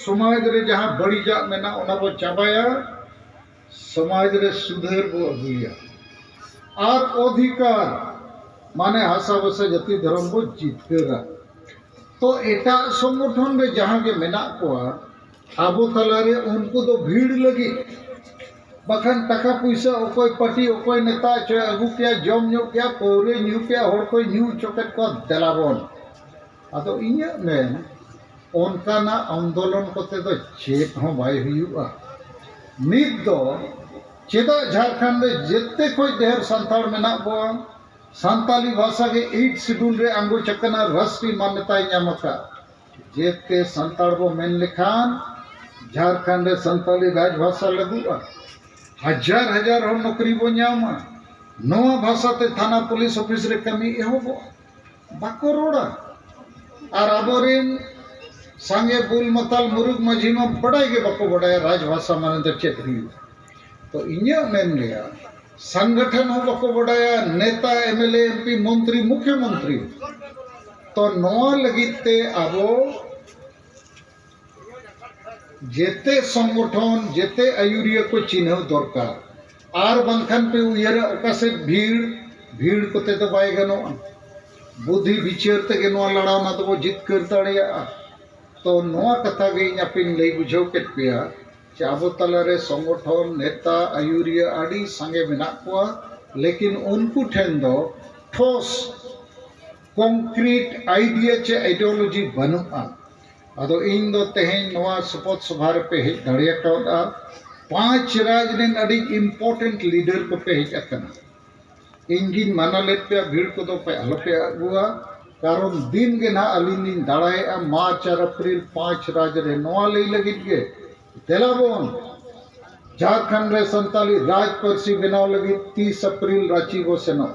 समाज रे जहाँ बड़ीजा मेना ओना बो चाबाया समाज रे सुधर बो अगुया और अधिकार माने हासा बसा जाति धर्म बो जितकेरा तो एटा संगठन रे जहाँ के मेना कोआ आबो तलारे उनको तो भीड़ लगी बखान टाका पैसा ओकोय पार्टी ओकोय नेता चे अगु क्या जम न्यू क्या पौरे न्यू क्या होर कोई न्यू चोकेट को देलाबन आदो इन्या में ओनकाना आंदोलन कोते दो चेत हो बाय हुआ नित दो चेदा झारखंड रे जेते कोई ढेर संताल मेना बो संताली भाषा के 8 शेड्यूल रे अंगो चकना राष्ट्रीय मान्यता न्यामका जेते संताल बो मेन लेखान झारखंड रे संताली राजभाषा लगुआ हजार हजार हम नौकरी बो न्यामा नवा भाषा ते थाना पुलिस ऑफिस रे कमी एहोबो बाको रोड़ा और आबोरिन सांगे बुल मताल मुरुग माझी में बड़ाई के बाको बड़ाया राजभाषा माने तो चेतरी तो इन्या मेन लिया संगठन हो बाको बड़ाया नेता एमएलए एमपी मंत्री मुख्यमंत्री तो नवा लगिते आबो जेते संगठन जेते आयुरिया को चिन्ह दरकार आर बंखान पे उयर ओकासे भीड़ कोते तो बाय गनो बुद्धि विचार ते नवा लड़ाव ना तो वो जित कर दाड़िया तो नवा कथा गे यापिन लई बुझाव केट पेया चाबो तलारे संगठन नेता आयुरिया आडी संगे मेना कोआ लेकिन उनको ठेन दो ठोस कॉन्क्रीट आइडिया चे आइडियोलॉजी बनुआ अदो इन दो तेहेन नवा सपोत सभार पे हेज दाड़िया काउदा 5 राजनीन अडी इम्पोर्टेंट लीडर को पे हेज अकना इंगिन मानालेट पे भीड़ को दो पे अलपे अगुआ कारण दिन के ना अलिनिन दाड़ाया मार्च और अप्रैल 5 राज रे नवा लई लगित गे देलाबोन झारखंड रे संताली राज परसी बनाव लगी 30 अप्रैल रांची बो सेनो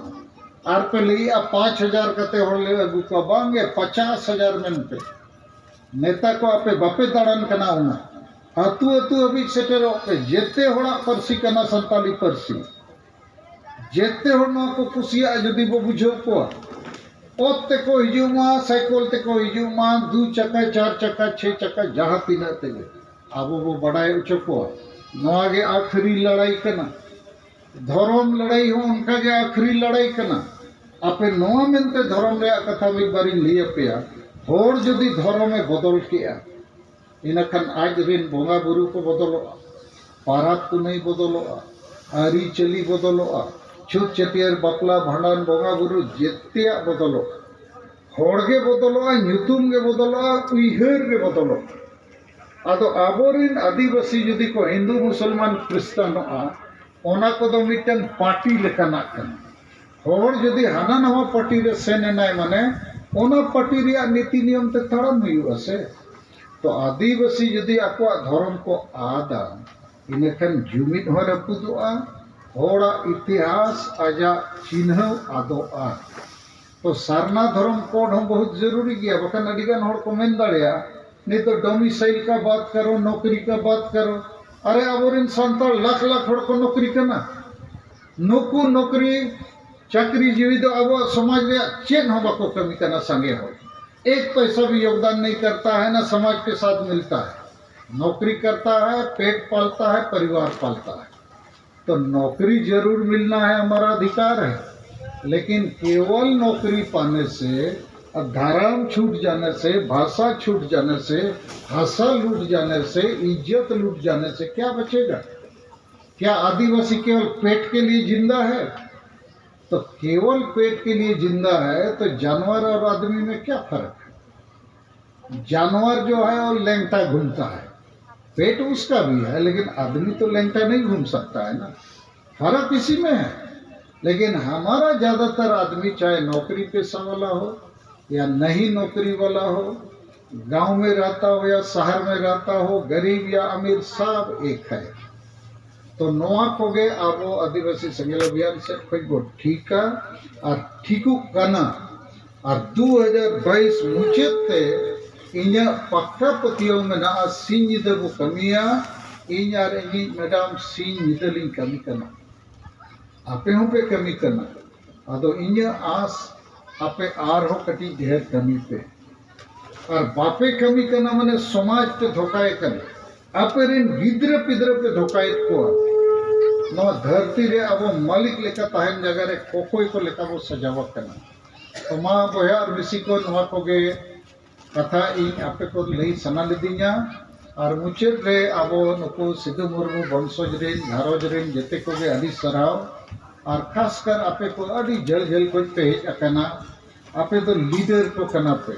आर पे लिया 5000 कते होड़ ले अगु को बांगे 50000 में पे नेता को आपे बापे दाड़न कना उना अतु अतु अभी सेटेरो पे जेते होड़ा परसी कना संताली परसी जेते होना को कुसिया जदी बो बुझो को ओते को हिजुमा साइकिल ते को हिजुमा 2 चक्का 4 चक्का 6 चक्का जहां तीना ते आबो वो बड़ाई उचो को नवागे आखिरी लड़ाई कना धर्म लड़ाई हो उनका के आखिरी लड़ाई कना आपे नवा मेनते धर्म रे कथा मिद बारी लिया पेया होर जदि धर्म में बदल किया इनखान आज रिन बोंगा बुरु को बदलो पारात को नहीं बदलो आरी चली बदलो छुट चटियर बकला भांडान बोंगा बुरु जेतिया बदलो होड़गे बदलो नुतुम गे बदलो उइहर गे बदलो आदो आबोरिन आदिवासी जदि को हिंदू मुसलमान क्रिश्चियन ओना को दो मिटन पार्टी लेकाना कना होड़ जदि हाना नवा पार्टी रे सेन नाय माने ओना पार्टी रिया नीति नियम ते थड़म हुआ से तो आदिवासी यदि आको धर्म को आदा इनखान जुमिद हो रपुदोआ होड़ा इतिहास आजा चिन्ह आदोआ तो सारना धर्म कोड हम बहुत जरूरी गया बखान अडिगान होड़ को मेन दाड़िया नहीं तो डोमिसाइल का बात करो नौकरी का बात करो अरे आबोरिन संताल लाख लाख होड़ को नौकरी करना नुकु नौकरी चाकरी जीवी तो अब समाज में चेन हो बाको कमी करना संगे हो एक पैसा भी योगदान नहीं करता है ना समाज के साथ मिलता है नौकरी करता है पेट पालता है परिवार पालता है तो नौकरी जरूर मिलना है हमारा अधिकार है लेकिन केवल नौकरी पाने से धर्म छूट जाने से भाषा छूट जाने से भाषा लूट जाने से इज्जत लूट जाने से क्या बचेगा क्या आदिवासी केवल पेट के लिए जिंदा है तो केवल पेट के लिए जिंदा है तो जानवर और आदमी में क्या फर्क है जानवर जो है वो लेंगटा घूमता है पेट उसका भी है लेकिन आदमी तो लेंगटा नहीं घूम सकता है ना फर्क इसी में है लेकिन हमारा ज़्यादातर आदमी चाहे नौकरी पेशा वाला हो या नहीं नौकरी वाला हो गांव में रहता हो या शहर में रहता हो गरीब या अमीर सब एक है तो नोआ को गे आबो आदिवासी संगेल अभियान से खोजबो ठीका और ठीकु कना और 2022 मुचाते इन्या पक्का पतियों में ना सीन निदे बो कमिया इन्या रे नी मैडम सीन निदलिंग कमी कना आपे हो पे कमी कना अदो इन्या आस आपे आर हो कटी ढेर कमी पे और बापे कमी करना माने समाज पे धोखाए कर अपेरिन गिद्र पिद्र पे धोखाए को नवा धरती रे अब मालिक लेका ताहन जगह रे कोकोई को लेका वो सजावट करना तो माँ बोया और मिसी को नवा को गे कथा इन आपे को लई सना लिदिया और मुचाद रे अब नुकु सिद्धू मुर्मू वंशज रे घारोज रे जते को गे अडी सराव और खासकर आपे को अडी जल जल को पे हेज अकना आपे तो लीडर को कना पे